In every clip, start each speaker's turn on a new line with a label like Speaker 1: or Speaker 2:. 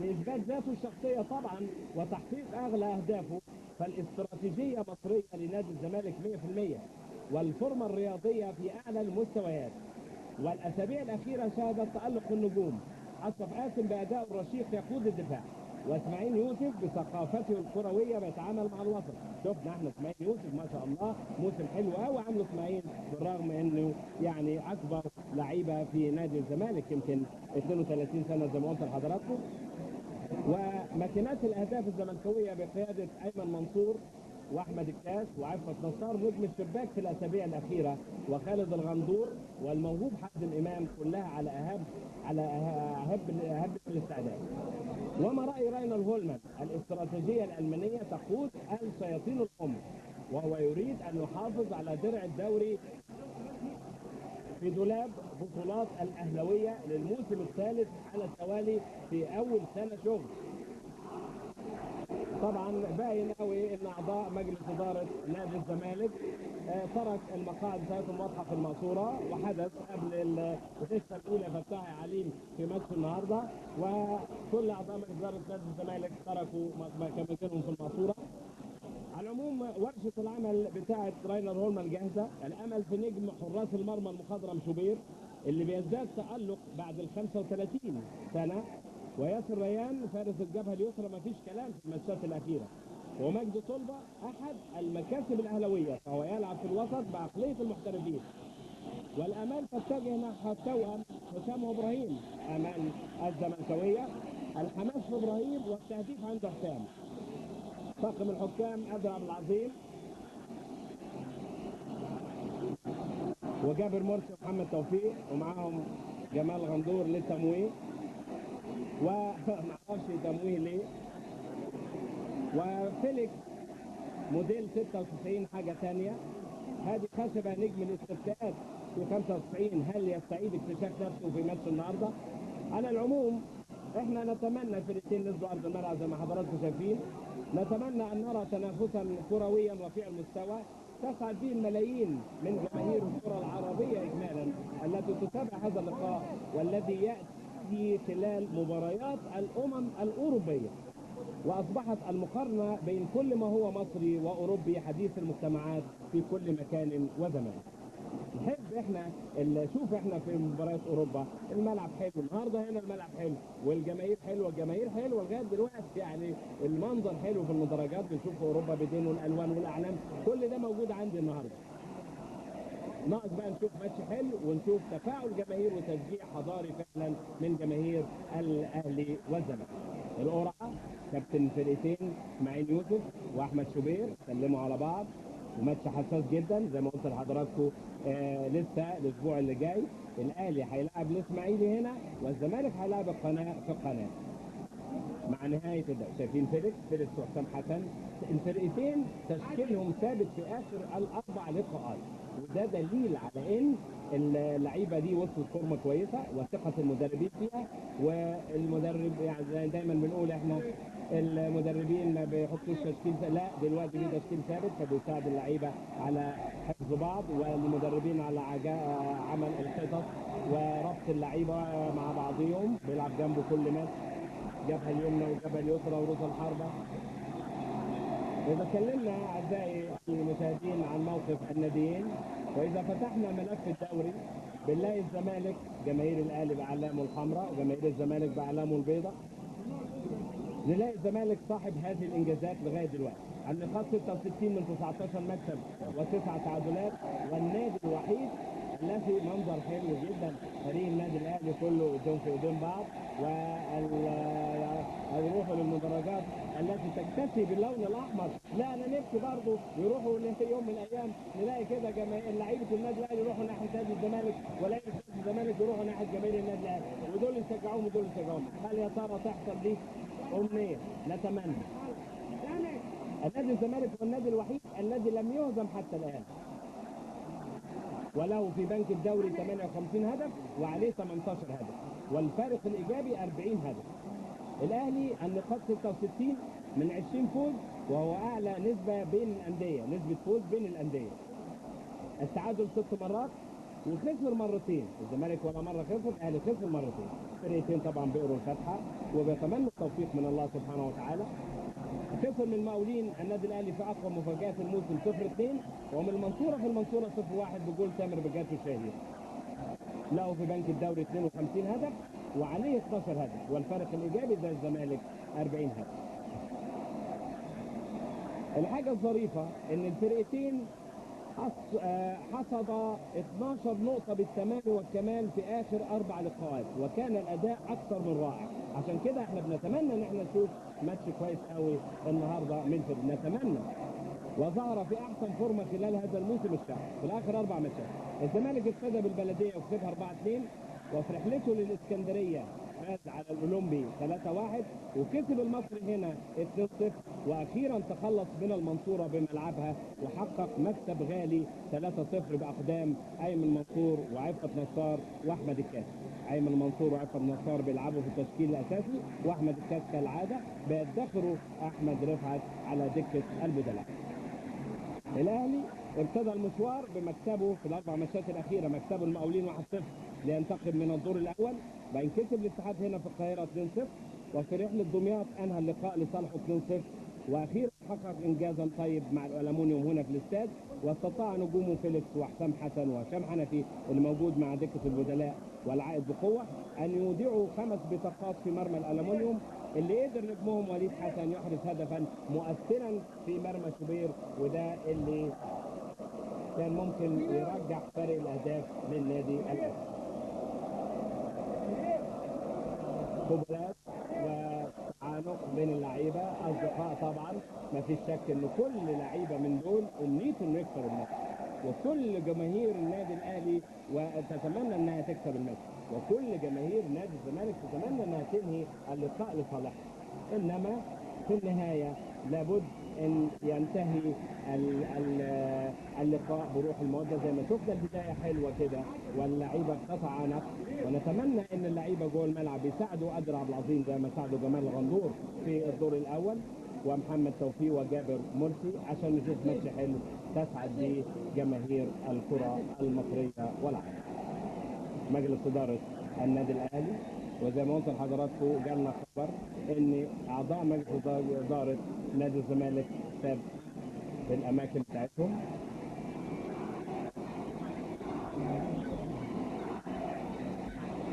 Speaker 1: لإثبات ذاته الشخصية طبعا وتحقيق أغلى أهدافه، فالاستراتيجية مصرية لنادي الزمالك 100%، والفورمة الرياضية في أعلى المستويات. والأسابيع الأخيرة شهدت تألق النجوم. أشرف قاسم بأداء الرشيق يقود الدفاع، واسماعيل يوسف بثقافته الكرويه بيتعامل مع الوسط. شفنا احنا اسماعيل يوسف ما شاء الله موسم حلو قوي عامله اسماعيل، بالرغم انه يعني اكبر لعيبه في نادي الزمالك، يمكن 32 سنه زي ما قلت لحضراتكم. وماكينات الاهداف الزملكاويه بقياده ايمن منصور واحمد الكاس وعفت نصار نجم الشباك في الاسابيع الاخيره، وخالد الغندور والموهوب حازم امام، كلها على اهب الاستعداد. وما راي راينر هولمان؟ الاستراتيجيه الالمانيه تقود الشياطين الحمر، وهو يريد ان يحافظ على درع الدوري في دولاب بطولات الاهلاويه للموسم الثالث على التوالي في اول سنه شغل. طبعا باين قوي ان اعضاء مجلس اداره نادي الزمالك ترك المقاعد بتاعتهم واضحه في المقصوره، وحدث قبل القصه الاولى فتحي عليم في ماتش النهارده، وكل اعضاء مجلس اداره نادي الزمالك تركوا مكانتهم في المقصوره. على العموم ورشه العمل بتاعه راينر هولمان جاهزه. الامل في نجم حراس المرمى المخضرم شوبير اللي بيزداد تالق بعد ال 35 سنه، وياسر ريان فارس الجبهه اليسرى ما فيش كلام في الماتشات الاخيره، ومجدي طلبه احد المكاسب الاهلاويه، فهو يلعب في الوسط بعقليه المحترفين. والامال تتجه نحو التوأم حسام وابراهيم امام الزملكاويه، الحماس في ابراهيم والتهديف عند حسام. طاقم الحكام عبد العظيم وجابر مرسي ومحمد توفيق، ومعاهم جمال غندور للتمويه، ومعرفش تمويه ليه، وفيليكس موديل 96 حاجه ثانيه. هذه خشبه نجم الاستفتاءات في 95، هل يستعيد اكتشاف نفسه في ماتش النهارده؟ على العموم احنا نتمنى الفريقين نزلوا ارض الملعب زي ما حضراتكم شايفين، نتمنى ان نرى تنافسا كرويا رفيع المستوى تسعد به الملايين من جماهير الكره العربيه اجمالا التي تتابع هذا اللقاء، والذي ياتي خلال مباريات الامم الاوروبيه، واصبحت المقارنه بين كل ما هو مصري واوروبي حديث المجتمعات في كل مكان وزمان. نحب احنا شوف احنا في مباريات اوروبا الملعب حلو، النهارده هنا الملعب حلو والجماهير حلوه، الجماهير حلوه لغايه دلوقتي، يعني المنظر حلو في المدرجات، بنشوف في اوروبا بدين والالوان والاعلام، كل ده موجود عندي النهارده. ناقص بقى نشوف ماتش حلو ونشوف تفاعل جماهير وتشجيع حضاري فعلا من جماهير الاهلي والزمالك. القرعه كابتن فرقتين اسماعيل يوسف واحمد شوبير سلموا على بعض، وماتش حساس جدا زي ما قلت لحضراتكم. لسه الاسبوع اللي جاي الاهلي هيلاعب الاسماعيلي هنا، والزمالك هيلاعب القناه في القناه. مع نهايه ده شايفين فيليكس وحسام حسن، الفرقتين تشكيلهم ثابت في اخر الاربع لقاءات، وده دليل على ان اللعيبه دي وصلت فورمه كويسه وثقه المدربين فيها. والمدرب يعني دايما بنقول احنا المدربين ما بيحطوش تشكيل، لا دلوقتي في تشكيل ثابت فبيساعد اللعيبه على حفظ بعض، والمدربين على عمل الخطط وربط اللعيبه مع بعضهم، بيلعب جنبه كل ماتش الجبهه اليمنى والجبهه اليسرى ورؤوس الحربه. إذا اتكلمنا أعزائي المشاهدين عن موقف الناديين، وإذا فتحنا ملف الدوري بنلاقي الزمالك جماهير الأهلي بأعلامه الحمراء وجماهير الزمالك بأعلامه البيضاء. نلاقي الزمالك صاحب هذه الإنجازات لغاية دلوقتي، النقاط 66 من 19 مكسب و9 تعادلات، والنادي الوحيد الذي منظر حلو جدا، فريق النادي الأهلي كله قدام في قدام بعض، ويروحوا للمدرجات التي تكتفي باللون الاحمر. لا انا نفسي برضه يروحوا يوم من الايام نلاقي كده لعيبه النادي الاهلي يروحوا ناحيه نادي الزمالك، ولاعيبه نادي الزمالك يروحوا ناحيه جماهير النادي الاهلي، ودول يشجعوهم ودول يشجعوهم. هل يا ترى تحصل دي؟ امنيه نتمنى. النادي الزمالك هو النادي الوحيد الذي لم يهزم حتى الان، وله في بنك الدوري 58 هدف وعليه 18 هدف، والفارق الايجابي 40 هدف. الاهلي النقاط 66 من 20 فوز، وهو اعلى نسبه بين الانديه، نسبه فوز بين الانديه. التعادل 6 مرات، وخسر مرتين. الزمالك ولا مره خسر، الاهلي خسر مرتين. فرقتين طبعا بيقروا الفاتحه وبيتمنوا التوفيق من الله سبحانه وتعالى. خسر من المقاولين النادي الاهلي في اقوى مفاجات الموسم 0-2، ومن المنصوره في المنصوره 0-1 بجول تامر بجات الشهير. له في بنك الدوري 52 هدف وعليه 12 هدف، والفرق الايجابي زي الزمالك 40 هدف. الحاجه الظريفه ان الفرقتين حصد 12 نقطة بالتمام والكمال في آخر 4 لقاءات، وكان الأداء أكثر من رائع. عشان كده احنا بنتمنى ان احنا نشوف ماتش كويس قوي النهارده من فريق، نتمنى. وظهر في أحسن فورمة خلال هذا الموسم الشهر في الآخر 4 ماتشات. الزمالك ابتدى بالبلدية وكسبها 4-2، وفي رحلته للإسكندرية فاز على الأولمبي 3-1، وكسب المصري هنا 2-0، واخيرا تخلص من المنصوره بملعبها وحقق مكسب غالي 3-0 باقدام ايمن منصور وعفت نصار واحمد الكاس. ايمن منصور وعفت نصار بيلعبوا في التشكيل الاساسي، واحمد الكاس كالعاده بيدخروا احمد رفعت على دكه البدلاء. الاهلي ابتدى المشوار بمكسبه في ال4 ماتشات الاخيره، مكسبه المقاولين 1-0 لينتقل من الدور الاول، بعدين كسب الاتحاد هنا في القاهره 2-0، وفي رحله دمياط انهى اللقاء لصالحه 2-0، واخيرا حقق انجازا طيب مع الالومنيوم هنا في الاستاد، واستطاع نجومه فيليكس وحسام حسن وهشام حنفي اللي موجود مع دكه البدلاء والعائد بقوه ان يودعوا 5 بطاقات في مرمى الالومنيوم، اللي قدر نجمهم وليد حسن يحرز هدفا مؤثرا في مرمى شوبير، وده اللي كان ممكن يرجع فرق الاهداف للنادي الاهلي. قبلات وتعانق بين اللعيبه اصدقاء طبعا، ما فيش شك ان كل لعيبه من دول امنيته انه يكسب الماتش، وكل جماهير النادي الاهلي وتتمنى انها تكسب الماتش، وكل جماهير نادي الزمالك تتمنى انها تنهي اللقاء لصالحها. انما في النهايه لابد ان ينتهي اللقاء بروح الموده، زي ما شفنا البدايه حلوه كده واللعيبه قطع عنق، ونتمنى ان اللعيبه جوه الملعب يساعدوا قادر عبد العظيم زي ما ساعدوا جمال الغندور في الدور الاول ومحمد توفيق وجابر مرسي، عشان نشوف ماتش حلو تسعد به جماهير الكره المصريه والعالم. مجلس اداره النادي الاهلي، وزي ما قلت لحضراتكم جالنا خبر ان اعضاء مجلس اداره نادي الزمالك ساب الاماكن بتاعتهم.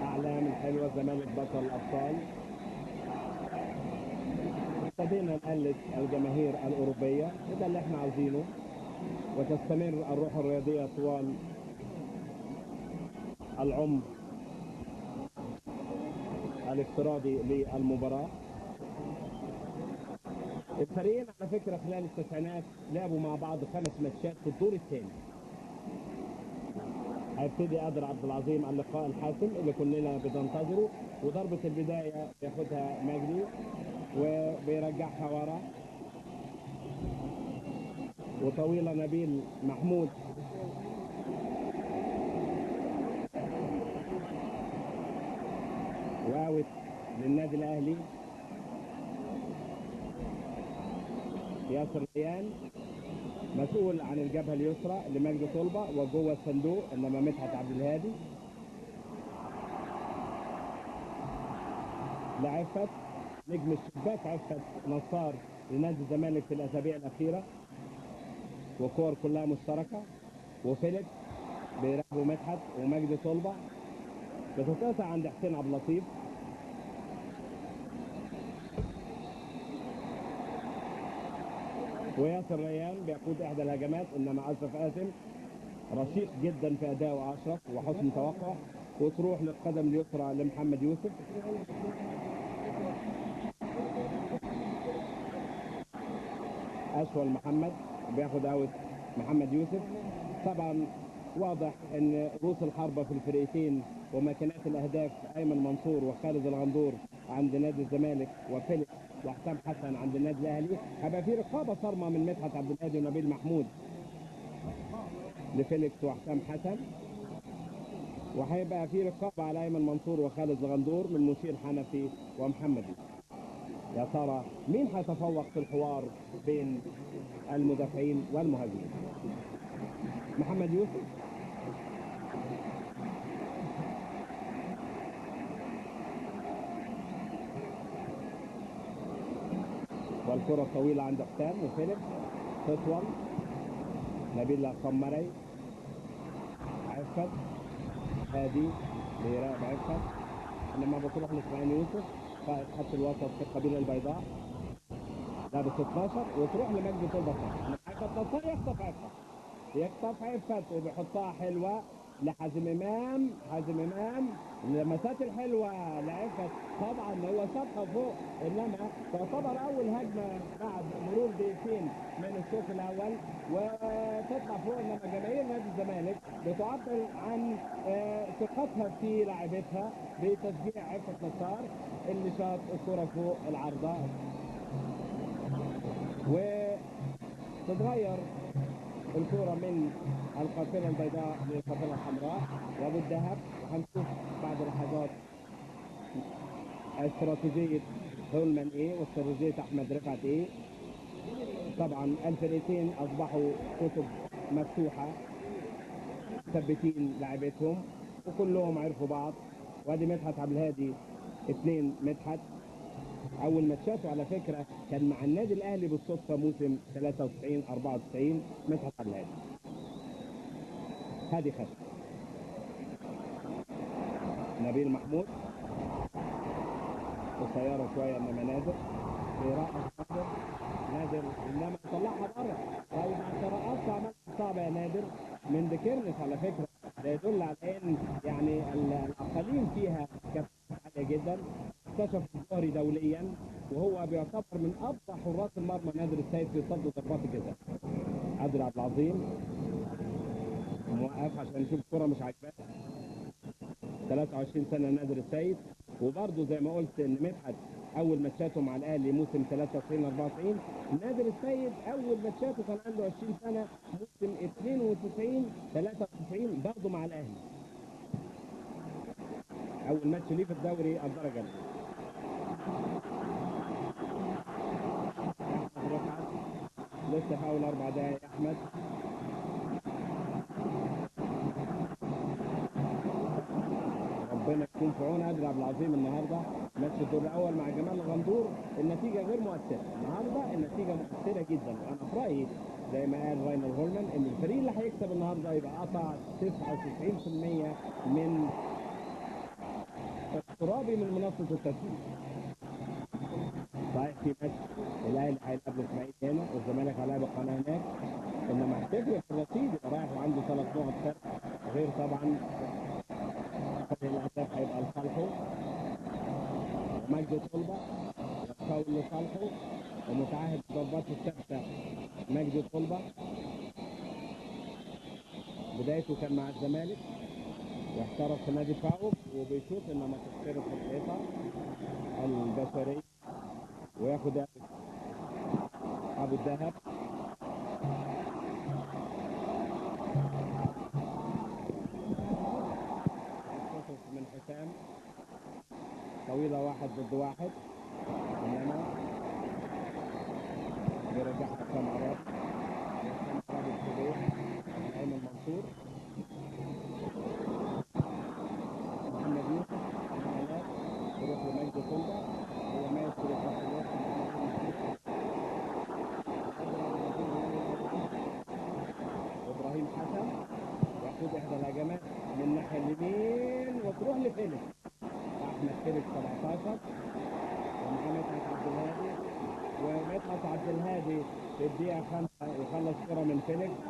Speaker 1: اعلام الحلوه الزمالك بطل الابطال. ابتدينا نقلد الجماهير الاوروبيه، وده اللي احنا عاوزينه، وتستمر الروح الرياضيه طوال العمر الافتراضي للمباراه. الفريقين على فكره خلال التسعينات لعبوا مع بعض 5 ماتشات في الدور الثاني. هيبتدي قادر عبد العظيم اللقاء الحاسم اللي كلنا بننتظره، وضربه البدايه ياخدها مجدي وبيرجعها ورا، وطويله نبيل محمود واوت للنادي الاهلي. ياسر ريان مسؤول عن الجبهه اليسرى لمجدي طلبه وجوه الصندوق، انما مدحت عبد الهادي لعفت نجم الشباك عفت نصار لنادي الزمالك في الاسابيع الاخيره، وكور كلها مشتركه، وفيليكس بيراقبوا مدحت ومجدي طلبه، بتتقطع عند حسين عبد اللطيف، وياسر ريان بيقود احدى الهجمات، انما اشرف قاسم رشيق جدا في اداء اشرف وحسن توقع، وتروح للقدم اليسرى لمحمد يوسف. اشول محمد بياخد اوت محمد يوسف. طبعا واضح ان رؤوس الحربه في الفريقين ومكانات الاهداف ايمن منصور وخالد الغندور عند نادي الزمالك، وفيليكس وحسام حسن عند النادي الاهلي. هيبقى في رقابه صارمه من مدحت عبد الهادي ونبيل محمود لفيليكس وحسام حسن، وهيبقى في رقابه على ايمن منصور وخالد الغندور من مشير حنفي ومحمد يوسف. يا ترى مين هيتفوق في الحوار بين المدافعين والمهاجمين؟ محمد يوسف الكرة الطويلة عند حسام وفيليب تطول. نبيل الخمري، عفت هادي بيراقب عفت لما بتروح لاسماعيل يوسف قائد خط الوسط في القبيلة البيضاء لابس 12 وتروح لمجدي طلبة. يخطف عفت وبيحطها حلوة لحازم إمام. حازم إمام اللمسات الحلوة لعفت، طبعا هو شاطها فوق، انما تعتبر اول هجمة بعد مرور دقيقتين من الشوط الاول وتطلع فوق. انما جماهير نادي الزمالك بتعبر عن ثقتها في لاعبتها بتشجيع عفت نصار اللي شاط الكرة فوق العارضة، وتتغير الكرة من القافلة البيضاء للقافلة الحمراء وابو الذهب. وهنشوف بعد لحظات استراتيجية هولمان ايه واستراتيجية احمد رفعت ايه. طبعا الفريقين اصبحوا كتب مفتوحة مثبتين لاعبتهم وكلهم عرفوا بعض. وادي مدحت عبد الهادي 2 مدحت اول ماتشاته على فكرة كان مع النادي الاهلي بالصدفة موسم 93 94. مدحت عبد الهادي هادي خشب. نبيل محمود قصيرة شوية انما نادر بيرقص نادر انما طلعها بره. طيب انت رقصت عملت صعبة يا نادر من ديكيرنس على فكرة. ده يدل على ان يعني الاقاليم فيها كفاءة عالية جدا. اكتشف الظهري دوليا وهو بيعتبر من افضل حراس المرمى نادر السيد في صد ضربات الجزاء. عادل عبد العظيم موقف عشان يشوف الكرة مش عاجباه. 23 سنة نادر السيد. وبرضه زي ما قلت ان مدحت اول ماتشاته مع الاهلي موسم 93 94. نادر السيد اول ماتشاته كان عنده 20 سنة موسم 92 93 برضه مع الاهلي. اول ماتش ليه في الدوري الدرجة الاولى. احمد رفعت لسه في اول 4 دقايق. احمد ربنا يكون في عون عادل عبد العظيم النهارده. ماتش الدور الاول مع جمال الغندور النتيجه غير مؤثره. النهارده النتيجه مؤثره جدا وانا في رايي زي ما قال راينر هولمان ان الفريق اللي هيكسب النهارده يبقى قطع 99% من اقترابي من منصه التسويق. صحيح في ماتش الاهلي هيلعب الاسماعيلي هنا والزمالك هيلاعب القناه هناك، انما هتفرق في الرصيد يبقى رايح وعنده 3 نقط فرق، غير طبعا الاهداف هيبقى لصالحه. مجدي طلبة يتفاول لصالحه ومتعهد ضربات الثابته. مجدي طلبة بدايته كان مع الزمالك واحترف في نادي فاوق وبيشوط انما تخترق في الحيطه البشريه وياخد ابو الذهب. من حسام طويلة 1 ضد 1 انما بيرجعها حسام عرابي. حسام عرابي الكبير ايمن منصور محمد يوسف حالات يروح لمجدي طلبة هو ماشي لخط الوسط. ابراهيم حسن ياخد احدى الهجمات من الناحيه اليمين وتروح لفيليكس. احمد فيليكس 17 ومعاه مدحت عبد الهادي. ومدحت عبد الهادي في الدقيقه 5 يخلص كره من فيليكس.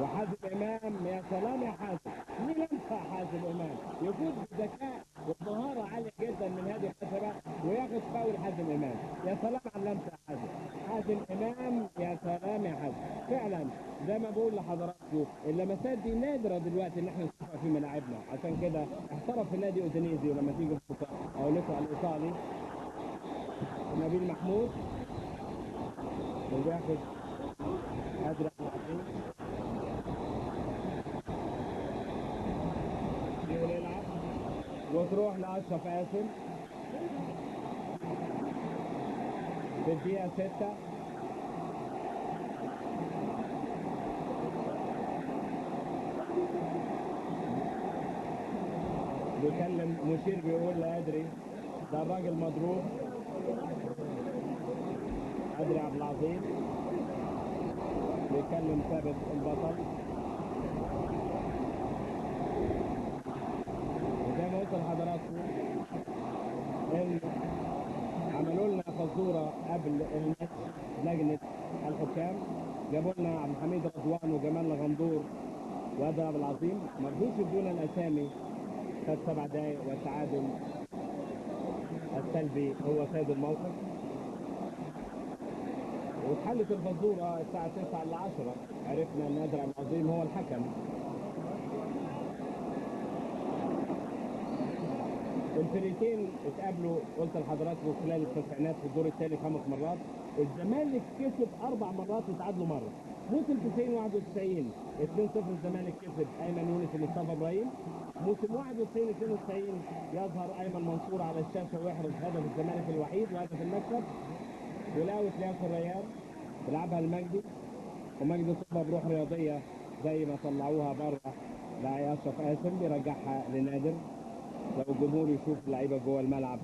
Speaker 1: وحازم امام يا سلام يا حازم مين ينفع حازم امام يفوز بذكاء وبمهاره عاليه جدا من هذه الحسبه وياخد فاول. حازم امام يا سلام على اللمسه يا حازم. حازم امام يا سلام يا حازم. فعلا زي ما بقول لحضراتكم اللمسات دي نادره دلوقتي ان احنا نشوفها في ملاعبنا، عشان كده احترف في نادي اودينيزي. ولما تيجي او لقاء الايطالي نبيل محمود وبياخد ادرك يلعب وتروح لاشرف قاسم في الدقيقه 6. بيكلم مشير بيقول لا ادري ده الراجل مضروب أدري عبد العظيم بيكلم ثابت البطل، وزي ما قلت لحضراتكم إن عملوا لنا فزورة قبل الماتش لجنة الحكام، جابوا لنا عبد الحميد رضوان وجمال غندور وأدري عبد العظيم، ما رضوش يدونا الأسامي. خد 7 دقايق والتعادل السلبي هو سيد الموقف. واتحلت الفزورة الساعة 9 ل 10، عرفنا ان أدري عبد العظيم هو الحكم. الفريقين اتقابلوا قلت لحضراتكم خلال التسعينات في الدور الثاني 5 مرات، الزمالك كسب 4 مرات وتعادلوا مرة. موسم 90 91 2-0 الزمالك كسب ايمن يونس ومصطفى ابراهيم. موسم 91 92 يظهر ايمن منصور على الشاشة ويحرز هدف الزمالك الوحيد وهدف المكسب، ولاوت ياسر ريان بيلعبها لمجدي، ومجدي صفها بروح رياضيه زي ما طلعوها بره لاشرف قاسم بيرجعها لنادر. لو الجمهور يشوف اللعيبه جوه الملعب،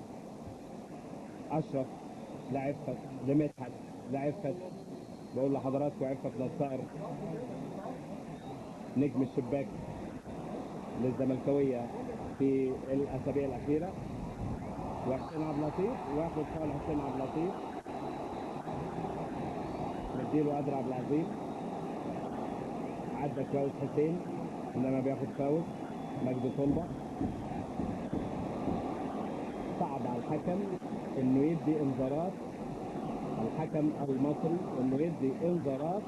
Speaker 1: اشرف لعفت لمدحت لعفت، بقول لحضراتكم عفت نصار نجم الشباك للزملكاويه في الاسابيع الاخيره، وحسين عبد اللطيف واخد فاول حسين عبد اللطيف، مديله أدري عبد العظيم، عدى كويس حسين انما بياخد فاول. مجدي طلبه صعب على الحكم انه يدي انذارات، الحكم المصري انه يدي انذارات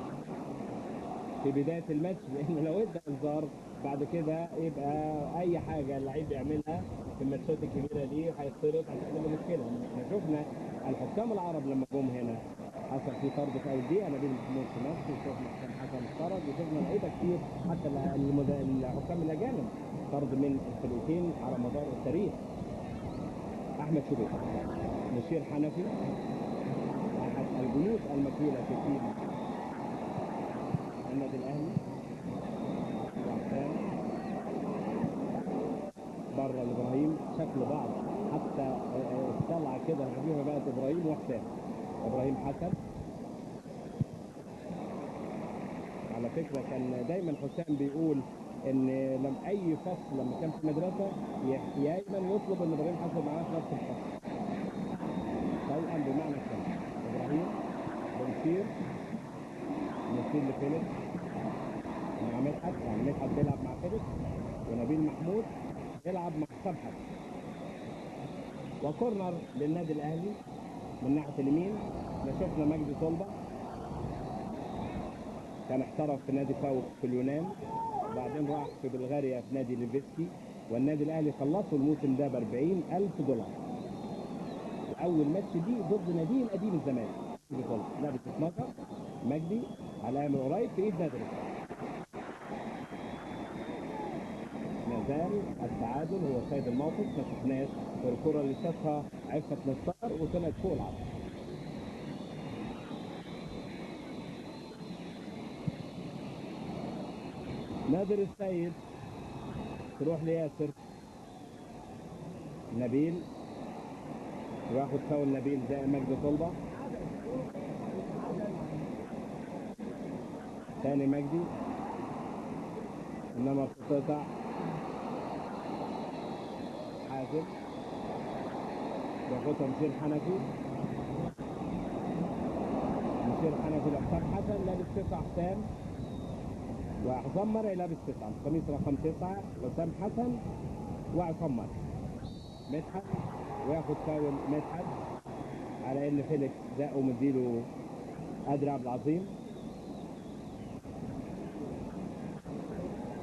Speaker 1: في بدايه الماتش، لانه لو ادى انذار بعد كده يبقى اي حاجه اللعيب يعملها في الماتشات الكبيره دي هيطرد، هتعمل له مشكله. احنا شفنا الحكام العرب لما جم هنا حصل في طرد في اول دقيقه نبيل محمود في مصر، وشفنا حكام حسن طرد، وشفنا لعيبه كتير حتى الحكام الاجانب طرد من الفريقين على مدار التاريخ. احمد شوبير مشير حنفي احد الجنود المكيله في تيم النادي الاهلي، وحسام بره لابراهيم، شكل بعض حتى طلع كده الخفيفه بقت ابراهيم وحسام. ابراهيم حسن على فكره كان دايما حسام بيقول ان لما اي فصل لما كان في مدرسه دايما يطلب ان ابراهيم حسن معاه في نفس الفصل، توأم بمعنى الكلمه. ابراهيم بنصير لفيليكس مع مدحت، يعني مدحت بيلعب مع فيليكس، ونبيل محمود يلعب مع سبحت. وكورنر للنادي الاهلي من ناحيه اليمين. احنا شفنا مجدي طلبه كان احترف في نادي فاوك في اليونان، وبعدين راح في بلغاريا في نادي ليفسكي، والنادي الاهلي خلصوا الموسم ده ب $40,000. واول ماتش دي ضد نادي القديم الزمالك مجدي طلبه لعبه 12 مجدي على من قريب في ايد نادر. ما زال التعادل هو سيد الموقف، ما شفناش الكره اللي شافها عفت نصار وطلعت فوق العرض. نادر السيد تروح لياسر، نبيل وياخد فاول نبيل زي مجدي طلبه، ثاني مجدي انما بتقطع حازم، بياخدها مشير حنفي لحسام حسن لابس 9 حسام، وعصام مرعي لابس 9 قميص رقم 9 حسام حسن وعصام مرعي. مدحت وياخد فاول مدحت على ان فيليكس زقه ومديله أدري عبد العظيم.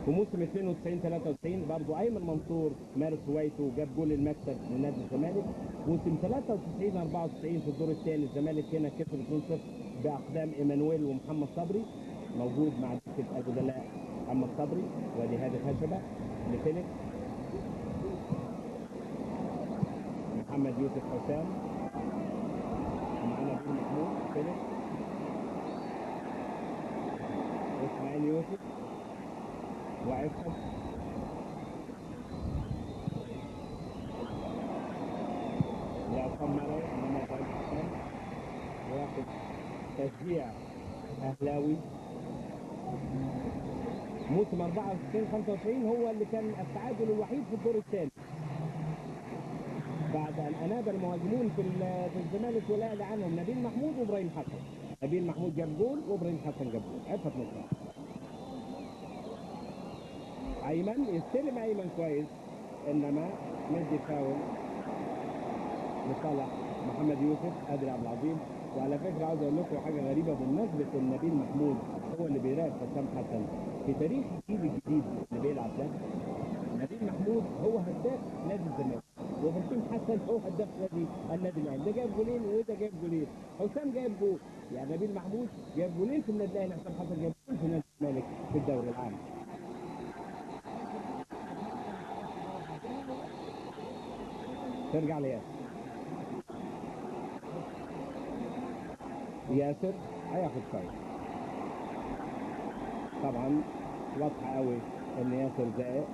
Speaker 1: في موسم 92 93 برضه ايمن منصور مارس هوايته وجاب جول المكسب لنادي الزمالك. موسم 93 94 في الدور الثاني الزمالك هنا كسب 2-0 باقدام ايمانويل ومحمد صبري، موجود مع دكه البدلاء محمد صبري وادي هادي خشبه لفيليكس، محمد يوسف حسام ومعانا نبيل محمود فيليكس واسماعيل يوسف وعفت لعصام مرعي انما يوسف تشجيع اهلاوي. موسم 94 95 هو اللي كان التعادل الوحيد في الدور الثاني بعد ان اناب المهاجمون في الزمالك والاهلي عنهم نبيل محمود وابراهيم حسن. نبيل محمود جاب جول وابراهيم حسن جاب جول. عفت نصر. ايمن يستلم ايمن كويس انما مدي فاول لصالح محمد يوسف. قادر عبد العظيم. وعلى فكره عاوز اقول لكم حاجه غريبه بمناسبه ان نبيل محمود هو اللي بيراقب حسام حسن في تاريخ الجيل الجديد اللي بيلعب ده. نبيل محمود هو هداف نادي الزمالك وابراهيم حسن هو هداف النادي الاهلي. ده جاب جولين وده جاب جولين. حسام جاب جول. يعني نبيل محمود جاب جولين في النادي الاهلي. حسام حسن جاب جول في نادي الزمالك في الدوري العام. ترجع لياسر. ياسر هياخد فاول. طبعا واضحه قوي ان ياسر زائق.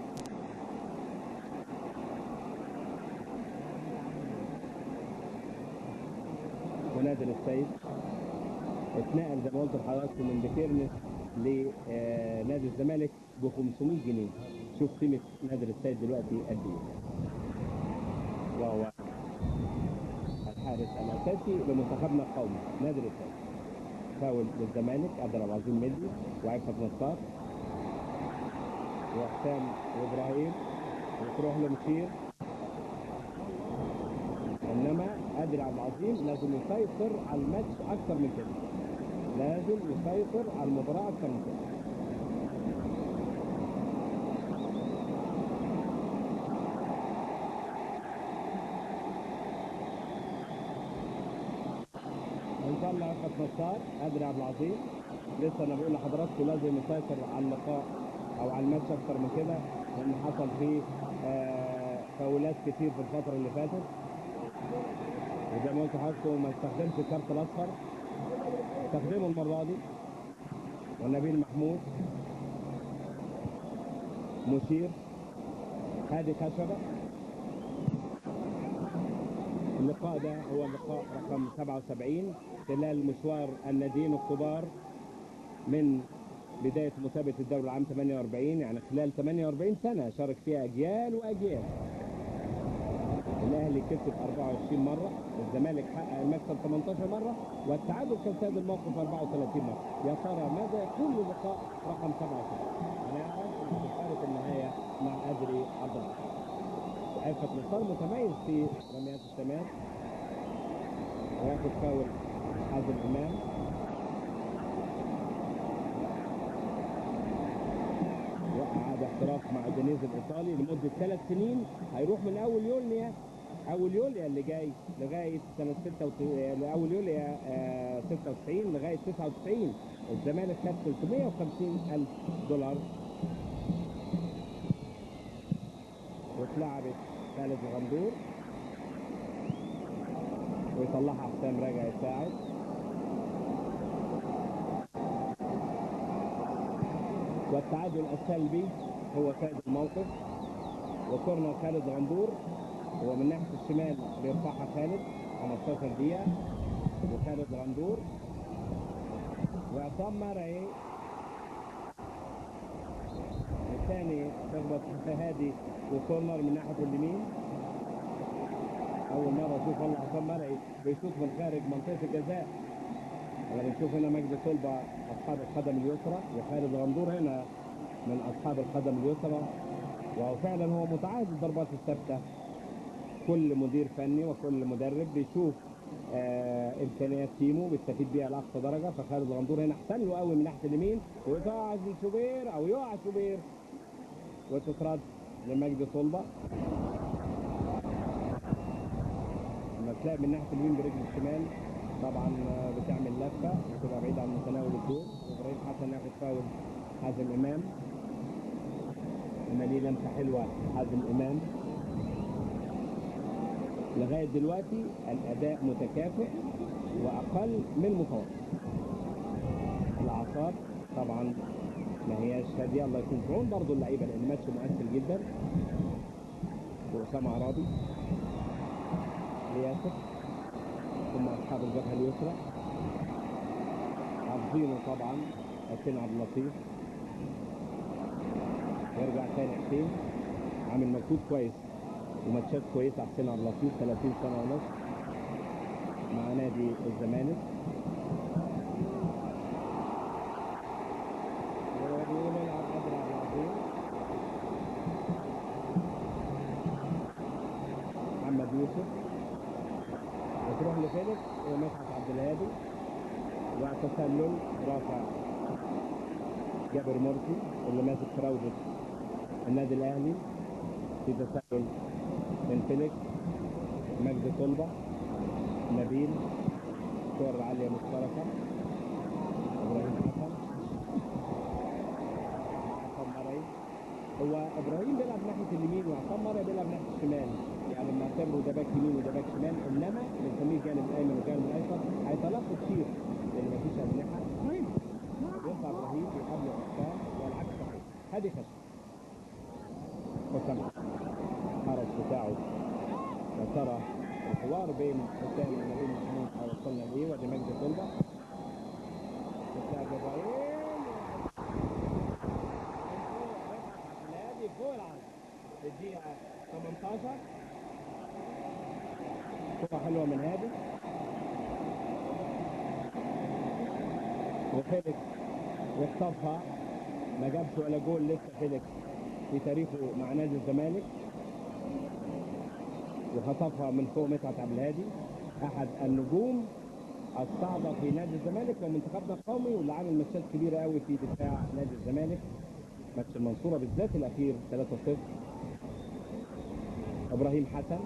Speaker 1: ونادر السيد اتنقل زي ما قلت لحضراتكم من بيراميدز لنادي الزمالك ب 500 جنيه. شوف قيمه نادر السيد دلوقتي قد ايه. وهو الحارس الاساسي لمنتخبنا القومي نادر السيد. فاول للزمالك. عبد العظيم مدي وعفت نصار وحسام وابراهيم وتروح لمشير. انما قادر عبد العظيم لازم يسيطر على الماتش اكثر من كده. لازم يسيطر على المباراه اكثر من كده. نطلع عفت نصار. قادر عبد العظيم لسه انا بقول لحضراتكم لازم يسيطر على اللقاء او على الماتش اكثر من كده لان حصل فيه فاولات كتير في الفتره اللي فاتت. وزي ما قلت لحضراتكم ما استخدمش الكارت الاصفر. استخدمه المره دي. ونبيل محمود مشير هادي خشبه. اللقاء ده هو اللقاء رقم 77 خلال مشوار الناديين الكبار من بدايه مسابقه الدوري العام 48، يعني خلال 48 سنه شارك فيها اجيال واجيال. الاهلي كسب 24 مره، الزمالك حقق المكسب 18 مره، والتعادل كان ساد الموقف 34 مره. يا ترى ماذا يكون للقاء رقم 77؟ هنعرف في حاله النهايه مع ادري عبد الله. عفت نصار متميز في رميات التماس وياخد فاول حازم امام. وقع باحتراف مع دينيز الايطالي لمده 3 سنين. هيروح من اول يوليو اللي جاي لغايه سنه 96 اول يوليو 96 لغايه 99. الزمالك خد $350,000 واتلعبت خالد الغندور ويطلعها حسام راجع يساعد. والتعادل السلبي هو سائد الموقف. وكورنر خالد غندور ومن ناحيه الشمال بيرفعها خالد 15 دقيقه. وخالد غندور وعصام مرعي الثاني تخبط في هادي وكورنر من ناحيه اليمين. اول مره اشوف والله عصام مرعي بيشوط من خارج منطقه الجزاء. انا بنشوف هنا مجدي صلبه اصحاب القدم اليسرى وخالد غندور هنا من اصحاب القدم اليسرى. وهو فعلا هو متعهد بالضربات الثابته. كل مدير فني وكل مدرب بيشوف امكانيات تيمه بيستفيد بيها لاقصى درجه. فخالد غندور هنا احسن له قوي من ناحيه اليمين ويقع شوبير او يقع شوبير وتترد لمجدي صلبه. لما تلاقي من ناحيه اليمين برجل الشمال طبعا بتعمل لفه وتبقى بعيد عن متناول الجول. وابراهيم حسن ياخد فاول حازم امام. هنا ليه لمسه حلوه حازم امام. لغايه دلوقتي الاداء متكافئ واقل من متوسط. العصار طبعا ما هياش هاديه. الله يكون في عون برضه اللعيبه لان الماتش مؤثر جدا. واسامه عرابي لياسر ثم اصحاب الجبهه اليسرى حافظينه طبعا. حسين عبد اللطيف يرجع تاني حسين، عامل مجهود كويس وماتشات كويسه. حسين عبد اللطيف 30 سنه ونص مع نادي الزمالك. وبيقول يلعب قدر عبد العظيم. محمد يوسف وتروح لفيليكس ومدحت عبد الهادي، وتسلل رافع جابر مرسي اللي ماسك فراوده النادي الاهلي. في تسلل من فيليكس، مجدي طلبه، نبيل، كور عاليه مشتركه، ابراهيم حسن، عصام مرعي. هو ابراهيم بيلعب ناحيه اليمين وعصام مرعي بيلعب ناحيه الشمال، يعني بنعتبره ده باك يمين وده باك شمال، انما بنسميه الجانب الايمن والجانب الايسر. هيتلقوا كتير لان مفيش اجنحه. يرفع ابراهيم يقابله حسام والعكس صحيح. هذه خشب حسام الحرس بتاعه. يا ترى الحوار بين حسام ونبيل محمود وصلنا لايه؟ وادي مجدي طلبه بتلعب ابراهيم فوق العرض في الدقيقه 18. كره حلوه من هادي وفيليكس يخطفها. ما جابش ولا جول لسه فيليكس في تاريخه مع نادي الزمالك، وخطفها من فوق مدحت عبد الهادي، احد النجوم الصاعده في نادي الزمالك ومنتخبنا القومي، واللي عامل ماتشات كبيره قوي في دفاع نادي الزمالك. ماتش المنصوره بالذات الاخير 3-0. ابراهيم حسن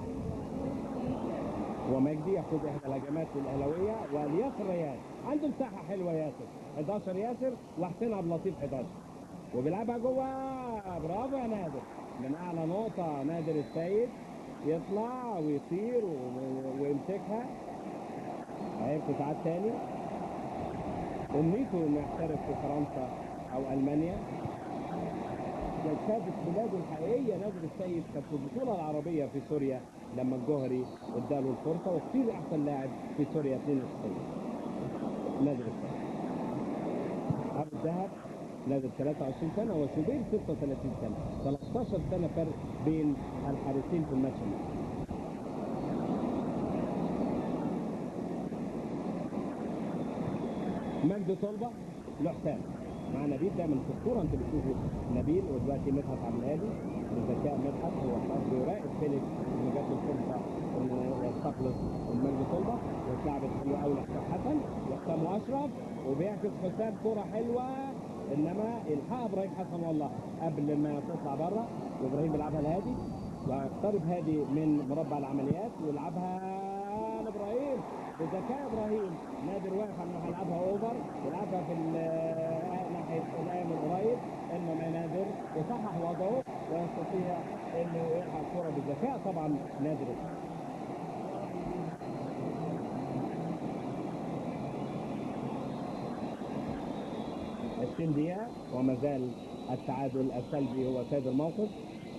Speaker 1: ومجدي ياخذ احدى الهجمات للاهلاويه، والياسر ريان عنده مساحه حلوه. ياسر 11 ياسر وحسين عبد اللطيف 11 وبيلعبها جوه. برافو يا نادر، من اعلى نقطه نادر السيد يطلع ويطير ويمسكها. اهي بتتعاد تاني. امنيته انه يحترف في فرنسا او المانيا. شهادة بلاده الحقيقية نادر السيد كانت في البطولة العربية في سوريا لما الجوهري اداله الفرصة، واختير احسن لاعب في سوريا 92. نادر السيد ابو الذهب نادر 23 سنة وشوبير 36 سنة، 13 سنة فرق بين الحارسين في الماتش ده. مجدي طلبه لحسام مع نبيل. دايما في الصوره انتوا بتشوفوا نبيل، ودلوقتي مدحت عبد الهادي بذكاء. مدحت هو بيراقب فيليكس اللي جات له الفرصه انه يستخلص من مجدي طلبه، واتلعبت حلوه قوي لحسام حسن وحسام واشرف، وبيعكس حسام كوره حلوه، انما الحقها ابراهيم حسن والله قبل ما تطلع بره. وابراهيم بيلعبها لهادي، واقترب هادي من مربع العمليات ويلعبها لابراهيم بذكاء. ابراهيم نادر واقف انه هيلعبها اوفر، يلعبها في ناحيه الايمن قريب، انما نادر يصحح وضعه ويستطيع انه يلعب الكره بذكاء. طبعا نادر 20 دقيقه وما زال التعادل السلبي هو سيد الموقف.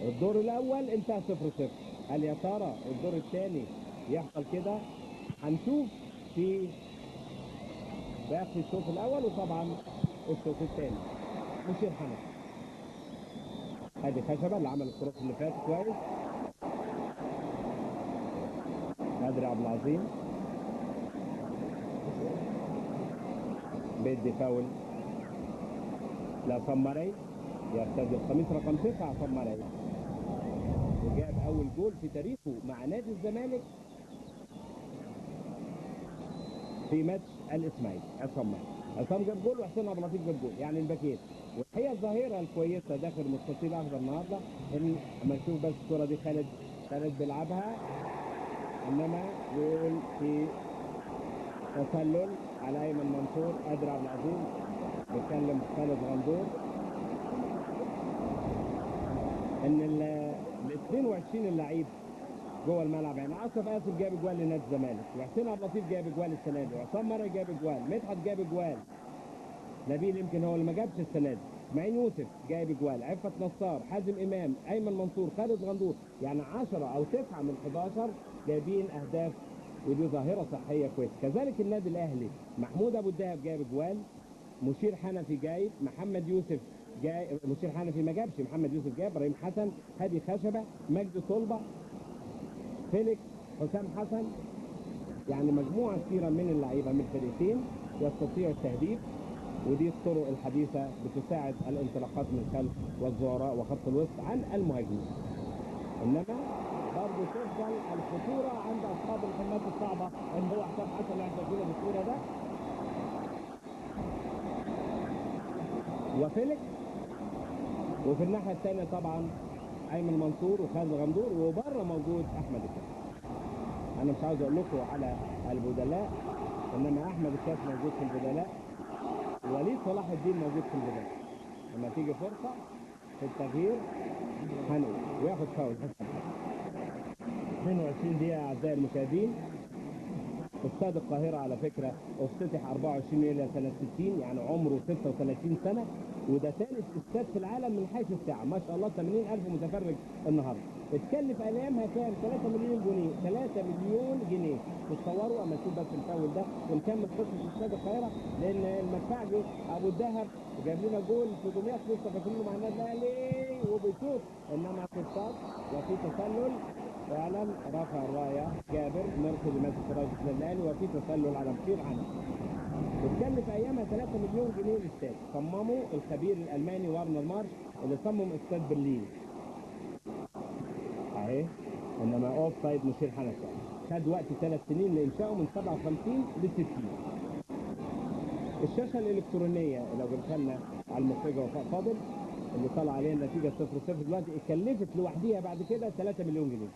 Speaker 1: الدور الاول انتهى 0-0. هل يا ترى الدور الثاني يحصل كده؟ هنشوف في باقي الشوط الاول وطبعا الشوط الثاني. مشير حنفي ادي خشبه اللي عمل الكروس اللي فات كويس. بدري عبد العظيم بيدي فاول لعصام مرعي، يرتدي القميص رقم 9 عصام مرعي، وجاب اول جول في تاريخه مع نادي الزمالك في ماتش الاسماعيلي. عصام جاب جول وحسين عبد اللطيف جاب جول، يعني الباكين. والحقيقه الظاهره الكويسه داخل مستطيل اخضر النهارده ان اما نشوف بس الكره دي خالد بيلعبها، انما جول في تسلل على ايمن منصور. قادر عبد العزيز بيتكلم خالد غندور ان ال 22 اللعيب جوه الملعب، يعني اشرف اسف جاب اجوال لنادي الزمالك، وحسين عبد اللطيف جاب اجوال السنه دي، وعصام مرعي جاب اجوال، مدحت جاب اجوال، نبيل يمكن هو اللي ما جابش السنه دي، اسماعيل يوسف جايب اجوال، عفت نصار، حازم امام، ايمن منصور، خالد غندور، يعني 10 او 9 من 11 جايبين اهداف، ودي ظاهره صحيه كويسه. كذلك النادي الاهلي محمود ابو الدهب جايب اجوال، مشير حنفي جايب، محمد يوسف جاي، مشير حنفي ما جابش، محمد يوسف جاب، ابراهيم حسن، هادي خشبه، مجدي طلبه، فيليكس، حسام حسن. يعني مجموعه كثيره من اللعيبه من الفريقين يستطيعوا التهديف، ودي الطرق الحديثه بتساعد الانطلاقات من الخلف والزهراء وخط الوسط عن المهاجمين. انما برضه تفضل الخطوره عند اصحاب الخدمات الصعبه اللي هو حسام حسن اللي احنا شايفينه بالصوره ده، وفيليكس، وفي الناحيه الثانيه طبعا ايمن منصور وخالد غندور، وبره موجود احمد الكاس. انا مش عاوز اقول لكم على البدلاء، انما احمد الكاس موجود في البدلاء، وليد صلاح الدين موجود في البدلاء. لما تيجي فرصه في التغيير هنقول وياخد فاول حسن. 22 دقيقه اعزائي المشاهدين. استاد القاهره على فكره افتتح 24 يوليو سنه 60، يعني عمره 36 سنه، وده ثالث استاد في العالم من حيث السعه، ما شاء الله 80,000 متفرج النهارده. اتكلف ايامها كام؟ 3 مليون جنيه، 3 مليون جنيه. تتصوروا اما نشوف بس الفاول ده ونكمل قصه استاد القاهره، لان المدفعجي ابو الدهب جاب لنا جول في دمياط لسه فاكرينه مع النادي الاهلي وبيشوط، انما في الصاد وفي تسلل فعلا رفع الرايه جابر مركز ماسك رايه النادي الاهلي، وفي تسلل على مشير عنه. اتكلف ايامها 3 مليون جنيه الاستاد، صممه الخبير الالماني وارنر مارش اللي صمم استاد برلين. اهي انما اوف سايد مشير حنفي، خد وقت 3 سنين لانشائه من 57 ل 60. الشاشه الالكترونيه لو جبتها لنا على المخرجه وفاء فاضل اللي طلع عليها النتيجه 0-0 دلوقتي، اتكلفت لوحديها بعد كده 3 مليون جنيه.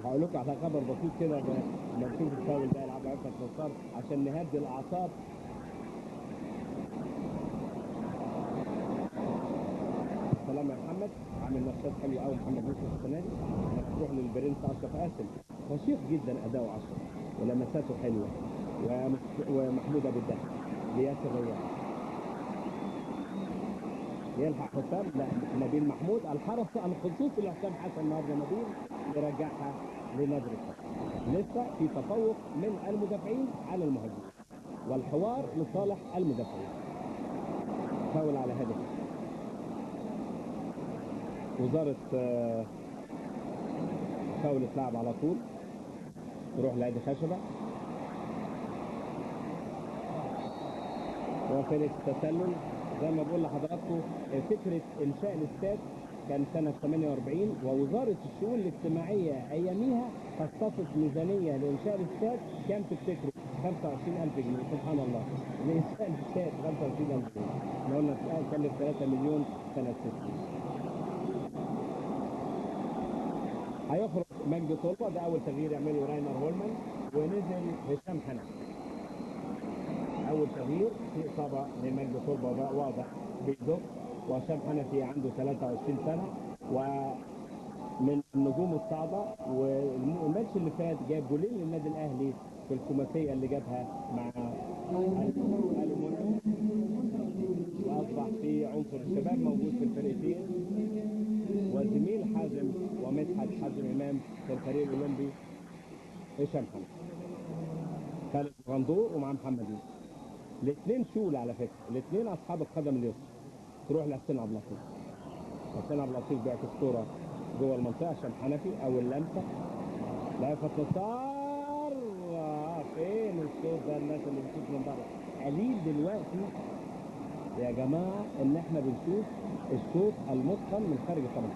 Speaker 1: هقول لكم على خبر بسيط كده لما نشوف الفاول ده يلعب عفت نصار عشان نهدي الاعصاب. سلام يا محمد، عامل ماتشات حلوه قوي محمد يوسف السنه دي. هتروح للبرنس اشرف قاسم، فشيخ جدا اداؤه اشرف ولمساته حلوه، ومحمود ابو الدهب لياسر ريان. يلحق حسام؟ لا، نبيل محمود الحرس الخصوصي لحسام حسن النهارده، نبيل يرجعها لنادي القرن. لسه في تفوق من المدافعين على المهاجمين، والحوار لصالح المدافعين. فاول على هدف. وزارة فاول اتلعب على طول، تروح لهادي خشبة، وفيليكس تسلل. زي ما بقول لحضراتكم فكرة إنشاء الاستاد كان سنة 48، ووزارة الشؤون الاجتماعية أياميها خصصت ميزانية لإنشاء الاستاد كام تفتكروا؟ 25,000 جنيه. سبحان الله، لإنشاء الاستاد 25,000 جنيه. احنا قلنا كلف 3 مليون سنة 60. هيخرج مجدي طلبة، ده أول تغيير يعمله راينر هولمان، ونزل هشام حنفي. أول تغيير في إصابة لمجدي طلبة بقى واضح بيدق، وهشام حنفي عنده 23 سنة ومن النجوم الصعبة، والماتش اللي فات جاب جولين للنادي الأهلي في الخماسية اللي جابها مع الألومنيوم، وأصبح في عنصر الشباب موجود في الفريقين، وزميل حازم ومدحت حازم إمام في الفريق الأولمبي هشام حنفي. خالد غندور ومع محمد يوسف. الاثنين شول على فكره، الاثنين اصحاب القدم اليسرى. تروح لحسين عبد اللطيف، حسين عبد اللطيف بيعكس الكوره جوه المنطقه. هشام حنفي اول لمسه، لافت نصار. فين الصوت ده؟ الناس اللي بتشوف من بره قليل دلوقتي يا جماعه ان احنا بنشوف الصوت المتقن من خارج ال 18.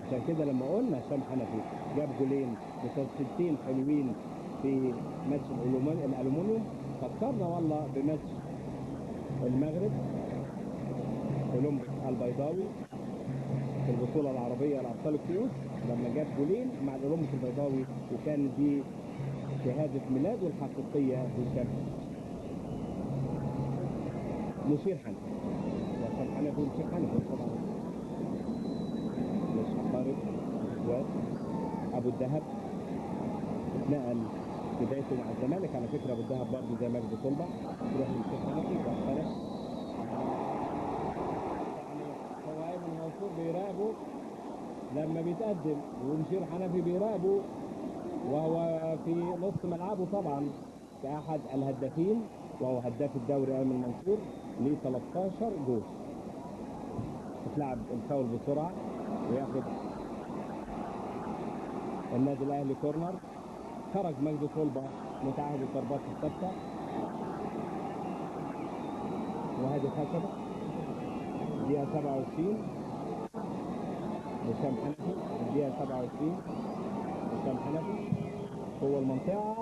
Speaker 1: عشان كده لما قلنا هشام حنفي جاب جولين متسلسلين حلوين في ماتش الالومنيوم، فكرنا والله بماتش المغرب اولمبيك البيضاوي في البطوله العربيه لابطال الكؤوس، لما جاب جولين مع الاولمبيك البيضاوي، وكان دي شهاده ميلاده الحقيقيه هشام مشير حنفي. وهشام حنفي ومشير حنفي طبعا مش اقارب اخوات. ابو الدهب اتنقل بدايته مع الزمالك على فكره، ابو الدهب برضه زي مجدي طلبه، يروح لمشير حنفي واختلف. هو ايمن منصور بيراقبه لما بيتقدم، ومشير حنفي بيراقبه وهو في نص ملعبه طبعا كأحد الهدافين وهو هداف الدوري ايمن منصور ليه 13 جول. تتلعب الفاول بسرعه وياخد النادي الاهلي كورنر. خرج مجدي طلبه متعهد الضربات الثابته، وهذه خشبه دقيقه 27. هشام حنفي الدقيقه 27. هشام حنفي جوه المنطقه،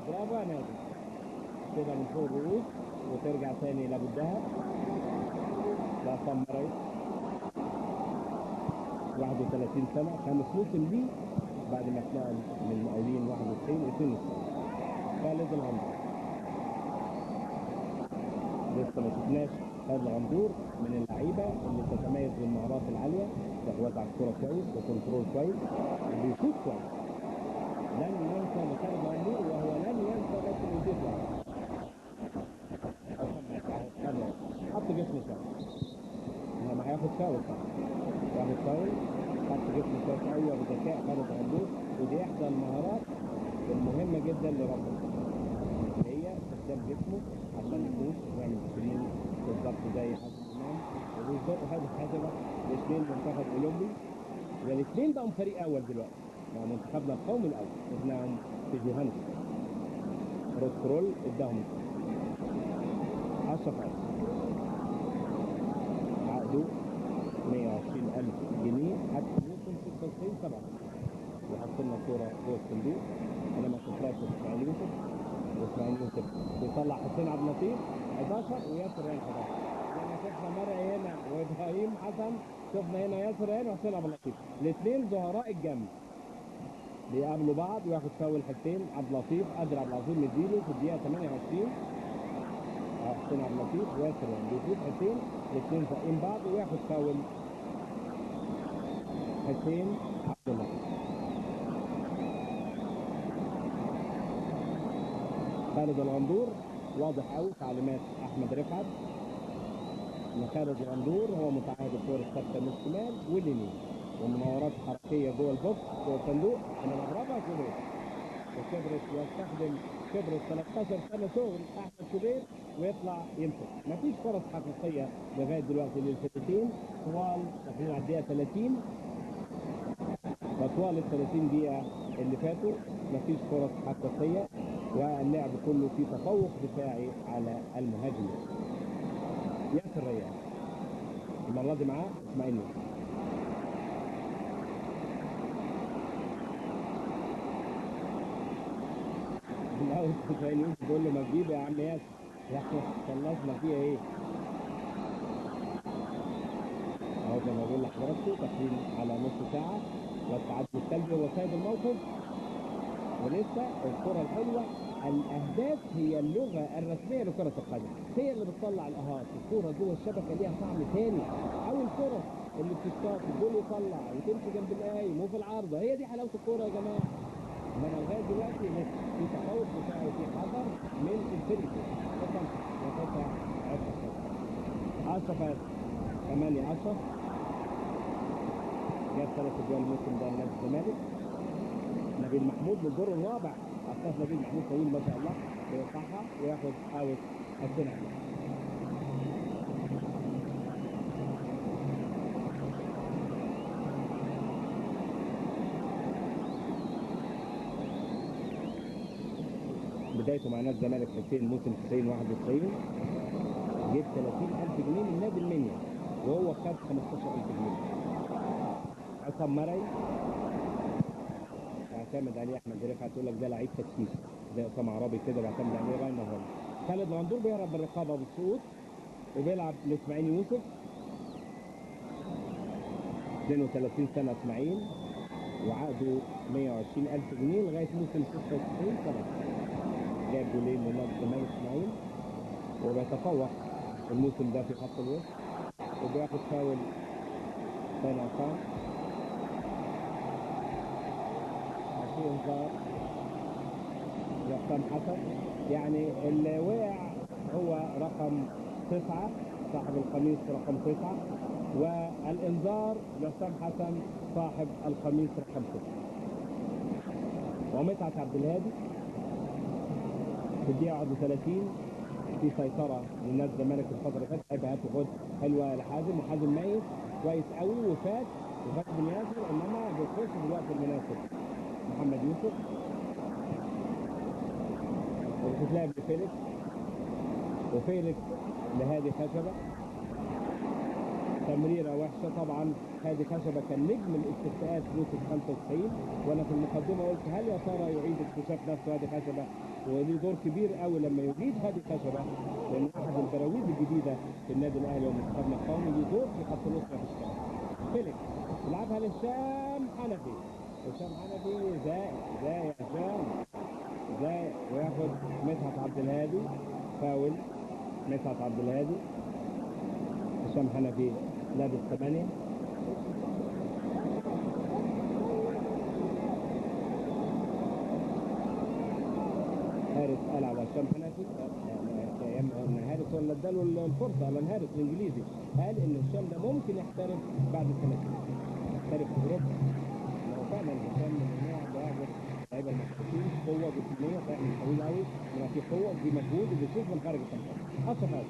Speaker 1: برافو يا نادي. كده من فوق الرؤوس وترجع تاني لابو الدهب. ده عصام مرعي 31 سنه، خامس موسم ليه بعد ما اتنقل من المقاولين 91 92. خالد الغندور لسه ما شفناش. خالد الغندور من اللعيبه اللي تتميز بالمهارات العاليه، استحواذ على الكوره كويس وكنترول كويس وبيشوط كويس. لن ينسى خالد الغندور وهو لن ينسى بس الوزير حط جسمه كويس. لما هياخد فاول ياخد فاول، حط جسمه كويس قوي وبذكاء خالد الغندور. ودي احدى المهارات المهمه جدا لربنا، هي استخدام جسمه عشان يفوز ويعمل سكرين بالظبط زي حازم امام وبيزق هذا حازمه. الاثنين منتخب اولمبي، والاثنين بقوا فريق اول دلوقتي مع منتخبنا القومي الاول. شفناهم في جوهانسبرج. روسكرول اداهم 10 عقده 120,000 جنيه حتى موسم 96-97. وحط لنا صوره جوه الصندوق. انا ما شفتهاش اسماعيل يوسف، واسماعيل يوسف بيطلع حسين عبد اللطيف 11 وياسر ريان 11. يعني شفنا مرعي هنا وابراهيم حسن، شفنا هنا ياسر ريان وحسين عبد اللطيف، الاثنين زهراء الجنب بيقابلوا بعض وياخد فاول حسين عبد اللطيف. قادر عبد العظيم مديله في الدقيقه 28. حسين عبد اللطيف وياسر ريان بيفوت حسين، الاثنين زقين بعض وياخد فاول حسين عبد اللطيف. خالد الغندور واضح قوي تعليمات احمد رفعت ان خالد الغندور هو متعهد الكوره الثابته من الشمال واليمين ومناورات حركيه جوه البوكس جوه الصندوق. انا بضربها شوبير وكبرت يستخدم كبرت 13 سنه شغل احمد شوبير ويطلع يمسك. مفيش فرص حقيقيه لغايه دلوقتي للفرقتين طوال داخلين على الدقيقه 30. فطوال ال 30 دقيقه اللي فاتوا مفيش فرص حقيقيه، واللعب كله في تفوق دفاعي على المهاجم. ياسر ريان المره دي معاه اسماعيل يوسف. الاول اسماعيل يوسف بيقول له ما تجيب يا عم ياسر، يا اخي خلصنا فيها ايه؟ اهو زي ما بقول لحضراتكم داخلين على نص ساعه والتعادل السلبي هو سيد الموقف. ولسه الكره الحلوه. الاهداف هي اللغه الرسميه لكره القدم، هي اللي بتطلع الاهات. الكوره جوه الشبكه ليها طعم ثاني، او الكره اللي بتشتاط الجول يطلع وتمشي جنب القايم وفي العارضه. هي دي حلاوه الكوره يا جماعه. انما لغايه دلوقتي لسه في تفوق دفاعي وفي حذر من الفريق. قطع وقطع 10 8 10 جاب 3 اجوال الموسم ده لنادي الزمالك. نبيل محمود للدور الرابع. أستاذ نبيل محمود طويل ما شاء الله بيقطعها وياخد اوت حسين عبد الله. بدايته مع نادي الزمالك حسين موسم 90-91 جاب 30,000 جنيه من نادي المنيا وهو خد 15,000 جنيه. عصام مرعي بيعتمد عليه احمد رفعت، يقول لك ده لعيب تكتيك زي اسامه عرابي كده بيعتمد عليه راينا هو. خالد الغندور بيهرب بالرقابه بالسقوط وبيلعب لاسماعيل يوسف 32 سنه اسماعيل وعقده 120,000 جنيه لغايه موسم 96-97. جاب جولين لنادي الزمالك اسماعيل وبيتفوق الموسم ده في خط الوسط وبياخد فاول ثاني عصام. في انذار لحسام حسن، يعني اللي وقع هو رقم 9 صاحب القميص رقم 9، والانذار لحسام حسن صاحب القميص رقم 6. ومتعت عبد الهادي في الدقيقه 31 في سيطره من نادي الزمالك الفتره اللي فاتت، هيبقى هات وخد حلوه لحازم، وحازم ميت كويس قوي وفات بن ياسر، انما بيخش في الوقت المناسب محمد يوسف وبتتلعب لفيليكس، وفيليكس لهادي خشبه، تمريره وحشه طبعا. هادي خشبه كان نجم الاستفتاءات موسم 95، وانا في المقدمه قلت هل يا ترى يعيد اكتشاف نفسه هادي خشبه، وليه دور كبير قوي لما يجيد هادي خشبه، لان احد البراويز الجديده في النادي الاهلي ومنتخبنا القومي، ليه دور في خط النص في الشارع. فيليكس يلعبها لهشام حنفي، هشام حنفي زي هشام وياخد مدحت عبد الهادي فاول. مدحت عبد الهادي، هشام حنفي لابس 8. هارس قال على هشام حنفي ان هارس هو اللي اداله الفرصه، الان هارس الانجليزي قال ان هشام ده ممكن يحترف بعد سنتين، يحترف في اوروبا. لو فعلا هشام من النوع ده يعجب لعيبه المحترفين، قوه جسمانيه، فاهم طويل قوي، انما في قوه وفي مجهود وبيشوف من خارج التنفيذ. اشرف هذا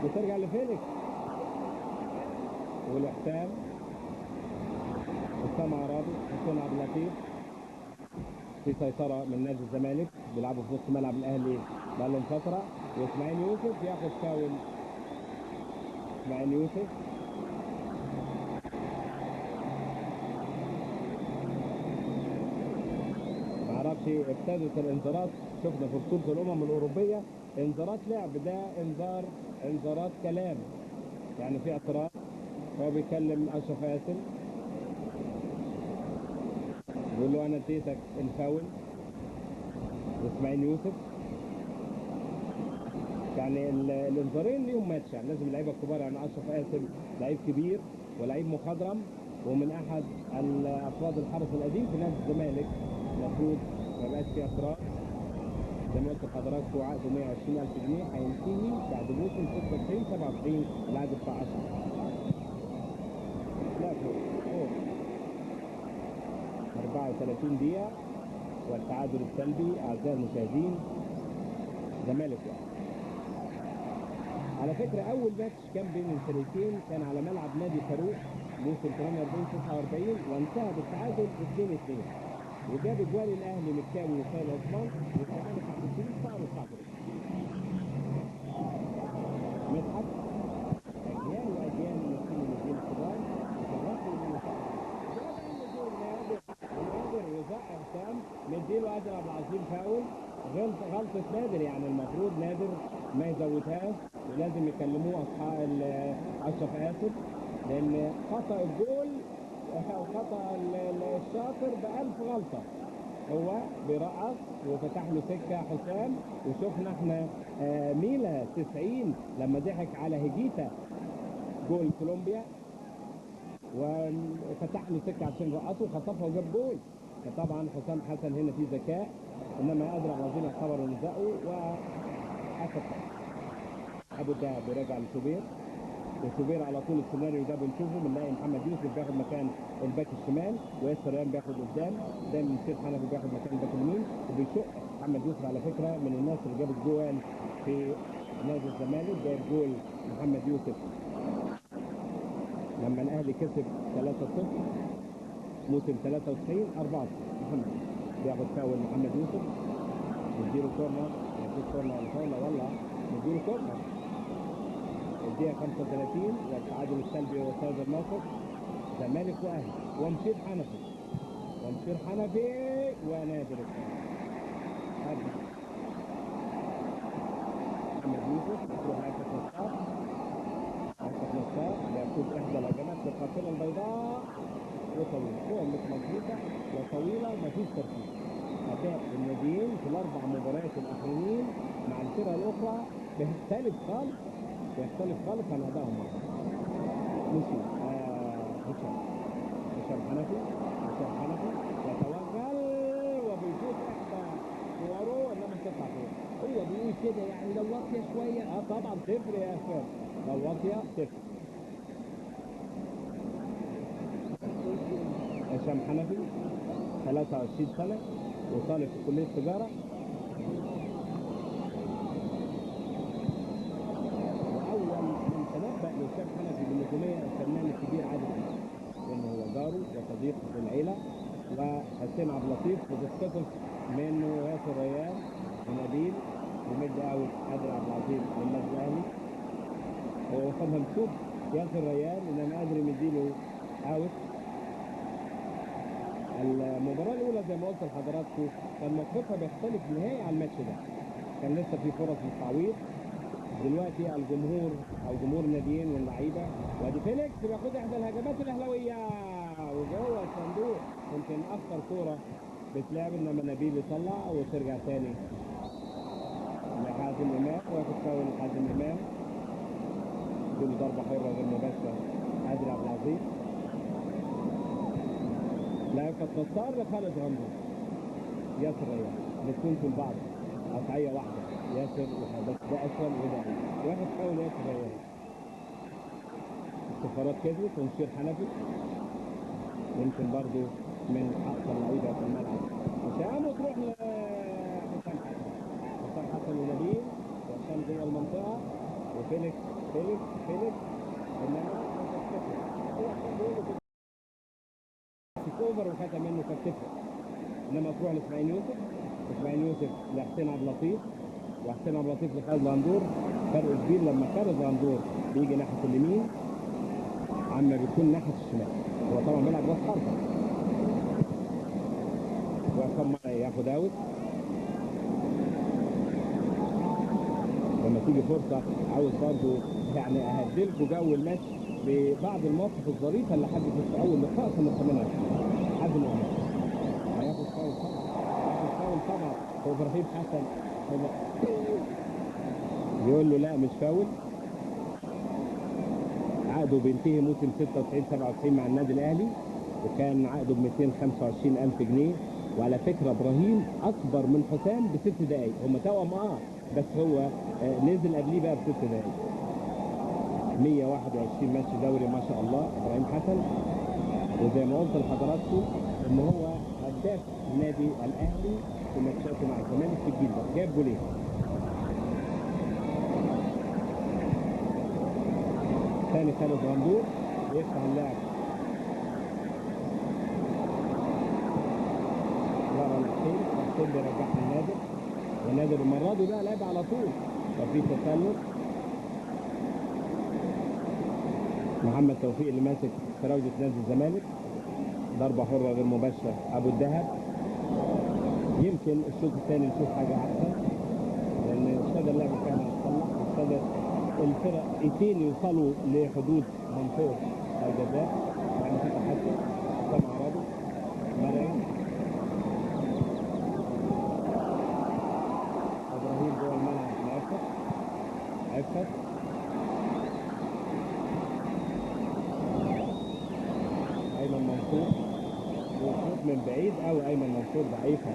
Speaker 1: وترجع لفيليكس والحسام، حسام عرابي، حسين عبد اللطيف، في سيطره من نادي الزمالك، بيلعبوا في نص ملعب الاهلي بقى لهم فتره، واسماعيل يوسف ياخد فاول. اسماعيل يوسف معرفش ابتدت الانذارات، شفنا في بطوله الامم الاوروبيه انذارات لعب، ده انذارات كلام، يعني في اعتراض. هو بيكلم اشرف قاسم بيقول له انا اديتك الفاول واسماعيل يوسف، يعني الانذارين ليهم ماتش، يعني لازم اللعيبه الكبار، يعني اشرف قاسم لعيب كبير ولعيب مخضرم ومن احد افراد الحرس القديم في نادي الزمالك، المفروض ما يبقاش في اعتراض. زي ما قلت لحضراتكم عقده 120,000 جنيه هينتهي بعد موسم 96 97 العقد بتاع 10. لا فوق 34 دقيقة والتعادل السلبي أعزائي المشاهدين، زمالك يعني. على فكرة أول ماتش كان بين الفريقين كان على ملعب نادي فاروق موسم 48 49 وانتهى بالتعادل 2-2، وجاب اجوال الاهلي مكاوي وخالد عثمان، والزمالك عبد الشريف صعب الصعب. مدحت اجيال واجيال من النجوم الكبار وتغطوا من نادر وزق حسام مديله ادري عبد العظيم فاول، غلطه نادر، يعني المفروض نادر ما يزودهاش، ولازم يكلموه اصحاب اشرف قاسم، لان خطا الجول وخطا الشاطر ب1000 غلطه. هو بيرقص وفتح له سكه حسام، وشفنا احنا ميلا 90 لما ضحك على هيجيتا جول كولومبيا وفتح له سكه عشان يرقصه وخطفها وجاب جول. فطبعا حسام حسن هنا في ذكاء، انما قادر على العظيم اعتبره ونزقه وحسب ابو الدهب بيراجع لشوبير، وشوبير على طول السيناريو ده بنشوفه، بنلاقي محمد يوسف بياخد مكان الباك الشمال، وياسر ريان بياخد قدام، دايما مصير حنفي بياخد مكان الباك اليمين، وبيشق محمد يوسف على فكره من الناس اللي جابت جوال في نادي الزمالك، جايب جول محمد يوسف لما الاهلي كسب 3-0 موسم 93 4. محمد بياخد فاول محمد يوسف، نديله كورنر، مفيش كورنر ولا فاول والله، نديله كورنر. الدقيقة 35 والتعادل السلبي وسيد الناصر، زمالك واهلي، ومشير حنفي ونادر الثاني. محمد يوسف تروح عكس نصار يأخذ احدى الهجمات للقافلة البيضاء وطويلة، هو مش مظبوطة وطويلة ومفيش تركيز. أداء الناديين في الأربع مباريات الأخرين مع الفرقة الأخرى بيختلف خالص عن أدائهم مع بعض. نشوف هشام حنفي يتوغل وبيشوف إحدى كوره إنما تطلع فوق، هو بيقول كده يعني لو واطية شوية طبعا تفرق يا أخوان، لو واطية تفرق. هشام حنفي 23 سنة وطالب في كلية تجارة، النجوميه الفنان الكبير عادل امام، لانه هو جاره وصديق في العيله، وحسين عبد اللطيف بتستقص منه ياسر ريان ونبيل ومد اوت قادر عبد العزيز للنادي الاهلي. هو وصلها مكتوب ياسر ريان انما قادر يديله اوت. المباراه الاولى زي ما قلت لحضراتكم كان موقفها بيختلف نهائي عن الماتش ده، كان لسه في فرص للتعويض. دلوقتي الجمهور او جمهور الناديين واللعيبه، وادي فيليكس بياخد احدى الهجمات الاهلاويه وجوه الصندوق، يمكن اخطر كوره بتلعب، انما نبيل يطلع وترجع تاني لحازم امام وياخد فاول حازم امام. دي ضربه حره غير مباشره قادر عبد العزيز. لاعب نصار لخالد غندور ياسر ريان، الاثنين في بعض قطعيه واحده، ياسر بس ده اسفل وده واخد فاول ياسر ريان. السفارات كذبت ونشير حنفي يمكن برضو من اكثر اللعيبه في الملعب. وسام وتروح لحسام حسن، حسام حسن ونبيل وسام جوه المنطقه وفيليكس انما اوفر وخدها منه كانت تفرق، انما تروح لاسماعيل يوسف، اسماعيل يوسف لحسين عبد اللطيف، وحسين عبد اللطيف لخالد غندور. فرق كبير لما خالد غندور بيجي ناحيه اليمين عما بيكون ناحيه الشمال. هو طبعا بيلعب راس حربه. وعصام ياخد اوت. لما تيجي فرصه عاوز برضه يعني اهدلكوا جو الماتش ببعض المواقف الظريفه اللي حدثت في اول لقاء سنه 28. حازم امام هياخد فاول طبعا، هياخد فاول طبعا. هو ابراهيم حسن يقول له لا مش فاول. عقده بينتهي موسم 96-97 مع النادي الاهلي، وكان عقده ب 225,000 جنيه. وعلى فكره ابراهيم اكبر من حسام ب6 دقائق، هم توأم بس هو نزل قبليه بقى ب6 دقائق. 121 ماتش دوري ما شاء الله ابراهيم حسن، وزي ما قلت لحضراتكم ان هو هداف النادي الاهلي في ماتشاته مع الزمالك في الجيل ده، جاب جولين. ثاني خالد غندور يفتح اللعب ورا الحسين، الحسين بيرجعها لنادر، ونادر المره دي بقى لعب على طول وفي تسلل. محمد توفيق اللي ماسك فراوده نادي الزمالك، ضربه حره غير مباشره ابو الدهب. يمكن الشوط الثاني نشوف حاجه احسن، لان ابتدى اللعب فعلا يتصلح، ابتدى الفرقتين يوصلوا لحدود منطقه الجزاء، يعني في تحسن. حسام عرابي، مرعي، ابراهيم جوه الملعب عفت ايمن منصور، وشوط من بعيد قوي ايمن منصور ضعيفه.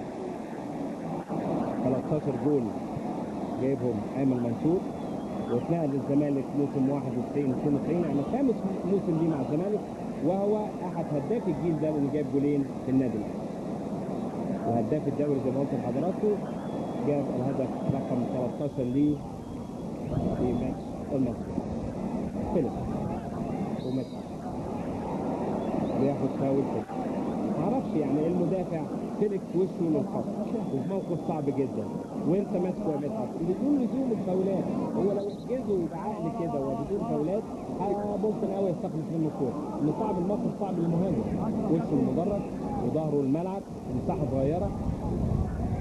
Speaker 1: 13 جول جايبهم ايمن منصور، واتنقل للزمالك موسم 91-92، يعني خامس موسم ليه مع الزمالك، وهو احد هداف الجيل ده اللي جاب جولين في النادي الاهلي. وهداف الدوري زي ما قلت لحضراتكم، جاب الهدف رقم 13 ليه في ماتش المصري. فيليكس ومدحت بياخد فاول كده. معرفش يعني المدافع فيليكس وشه للخط وفي موقف صعب جدا، وانت ماسكه يا مدحت بدون لزوم الفاولات. هو لو احجزه بعقل كده وبدون فاولات ممكن قوي يستخلص منه الكوره، ان صعب الموقف، صعب المهاجم، وشه المدرج وظهره الملعب، مساحه صغيره،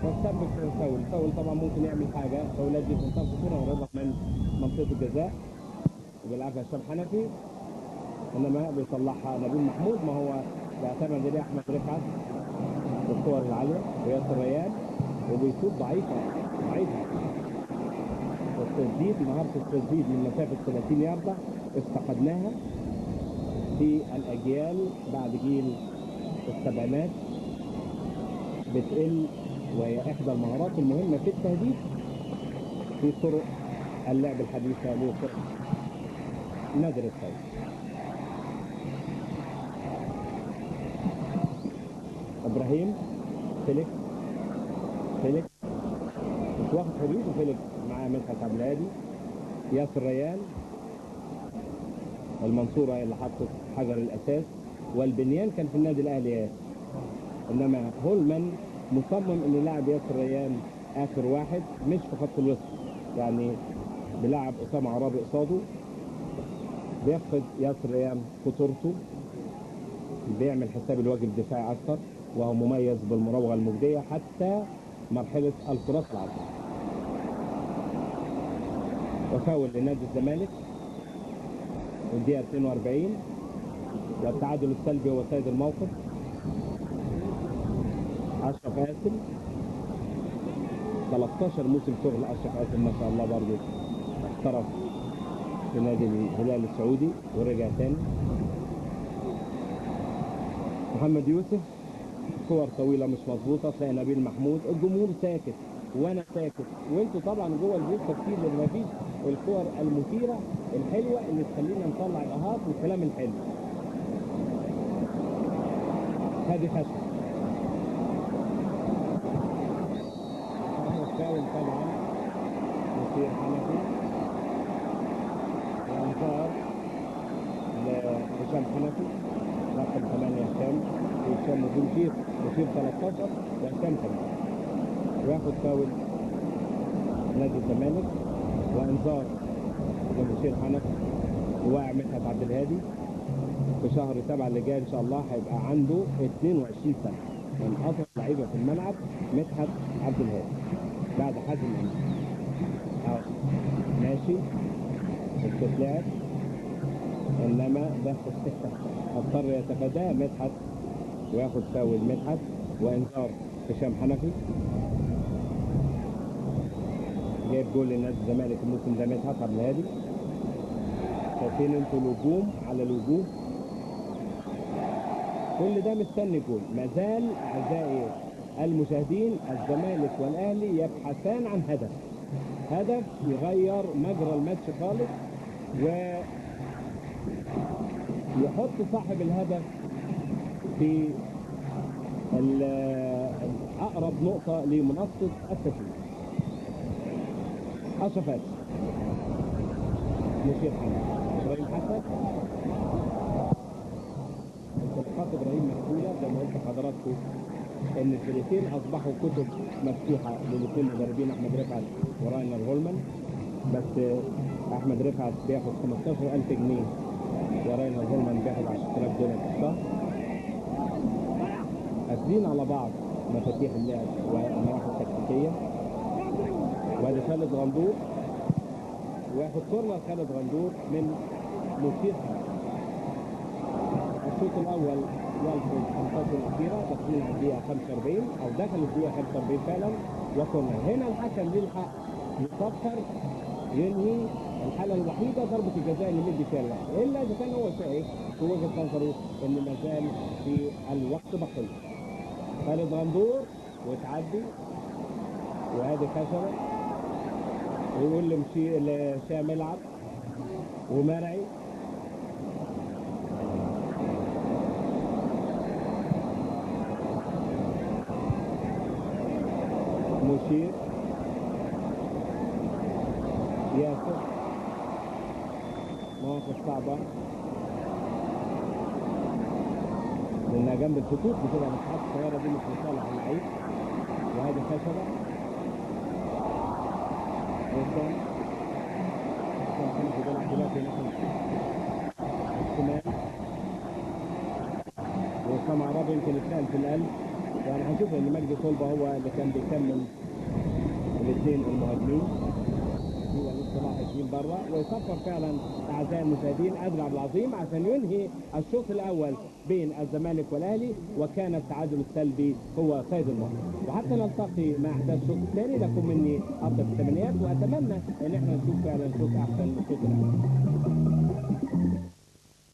Speaker 1: والسبب في الفاول. الفاول طبعا ممكن يعمل حاجه، الفاولات دي في منطقه الخطوره ويضغط من منطقه الجزاء وبيلعبها هشام حنفي، انما بيطلعها نبيل محمود. ما هو بيعتمد عليه احمد رفعت بالكور العاليه وياسر ريان، وبيصوب ضعيفه. التسديد، مهاره التسديد من مسافه 30 يارده افتقدناها في الاجيال بعد جيل السبعينات، بتقل، وهي احدى المهارات المهمه في التهديد في طرق اللعب الحديثه لفرق نادر الفوز. ابراهيم، فيليكس مش واخد حريته، فيليكس معاه مدحت عبد الهادي، ياسر ريان، المنصورة هي اللي حطت حجر الأساس، والبنيان كان في النادي الأهلي. إنما هولمان مصمم إنه لاعب ياسر ريان آخر واحد مش في خط الوسط، يعني بيلعب أسامة عرابي قصاده، بيفقد ياسر ريان خطورته، بيعمل حساب الواجب الدفاعي أكثر، وهو مميز بالمراوغة المجدية حتى مرحلة الكرات العرضية. وفاول لنادي الزمالك والدقيقة 42، والتعادل السلبي هو سيد الموقف. أشرف قاسم 13 موسم شغل. أشرف قاسم ما شاء الله برضه احترف في نادي الهلال السعودي ورجع تاني. محمد يوسف كور طويلة مش مظبوطة، تلاقي نبيل محمود الجمهور ساكت وانا ساكت، وانتوا طبعا جوه البيت كتير لان مفيش الكور المثيرة الحلوة اللي تخلينا نطلع الاهات والكلام الحلو. هذه خشب فاول طبعا مصير حنفي، وانذار لهشام حنفي رقم 8. هشام مشير 13 وهشام 8، وياخد فاول نادي الزمالك وانذار لمشير حنفي. وواقع مدحت عبد الهادي في شهر 7 اللي جاي ان شاء الله هيبقى عنده 22 سنه، من اصغر لعيبه في الملعب مدحت عبد الهادي بعد حازم امام. ماشي بتتلعب، انما ده اضطر يتفاداه مدحت وياخد فاول مدحت وانذار هشام حنفي. جايب جول لنادي الزمالك الموسم ده مدحت عبد الهادي. شايفين انتوا الهجوم على الهجوم، كل ده مستني جول. ما زال اعزائي المشاهدين الزمالك والاهلي يبحثان عن هدف يغير مجرى الماتش خالص ويحط صاحب الهدف في اقرب نقطة لمنصة التسليم. اشرف قاسم، مشير حنفي، ابراهيم حسن. صفقات ابراهيم مقبولة زي ما قلت لحضراتكم ان الفريقين اصبحوا كتب مفتوحة للاثنين مدربين احمد رفعت وراينر هولمان، بس احمد رفعت بياخد 15,000 جنيه وراينر هولمان بياخد 10,000 دولار في الشهر. قافلين على بعض مفاتيح اللعب والنواحي التكتيكية. وادي خالد غندور وياخد كورنر خالد غندور من مشير حنفي. الشوط الاول يلحق 15 الاخيره داخلين على الدقيقه 45 او دخل الدقيقه 45 فعلا، وكورنر. هنا الحكم يلحق يفكر ينهي الحاله الوحيده ضربه الجزاء اللي مدي فيها الوقت، الا اذا كان هو شايف في وجهه نظره ان ما زال في الوقت بقيه. خالد غندور وتعدي، وادي خشبه ويقول لهشام العب ومرعي. مشير ياسر، مواقف صعبة لأنها جنب الخطوط بتبقى مساحات صغيرة دي مش لصالح اللعيب. وهذه خشبة قدام حنفي بيلعب دلوقتي ناحية الشمال، وسام عرابي يمكن يتنقل في القلب، يعني هنشوف ان مجدي طلبة هو اللي كان بيكمل الاثنين المهاجمين. هو لسه لاحقين بره، ويصفر فعلا اعزائي المشاهدين ادري عبد العظيم عشان ينهي الشوط الاول بين الزمالك والاهلي، وكان التعادل السلبي هو سيد الموقف. وحتى نلتقي مع احداث الشوط الثاني لكم مني افضل التمنيات، واتمنى ان احنا نشوف فعلا شوط احسن من الشوط الاول.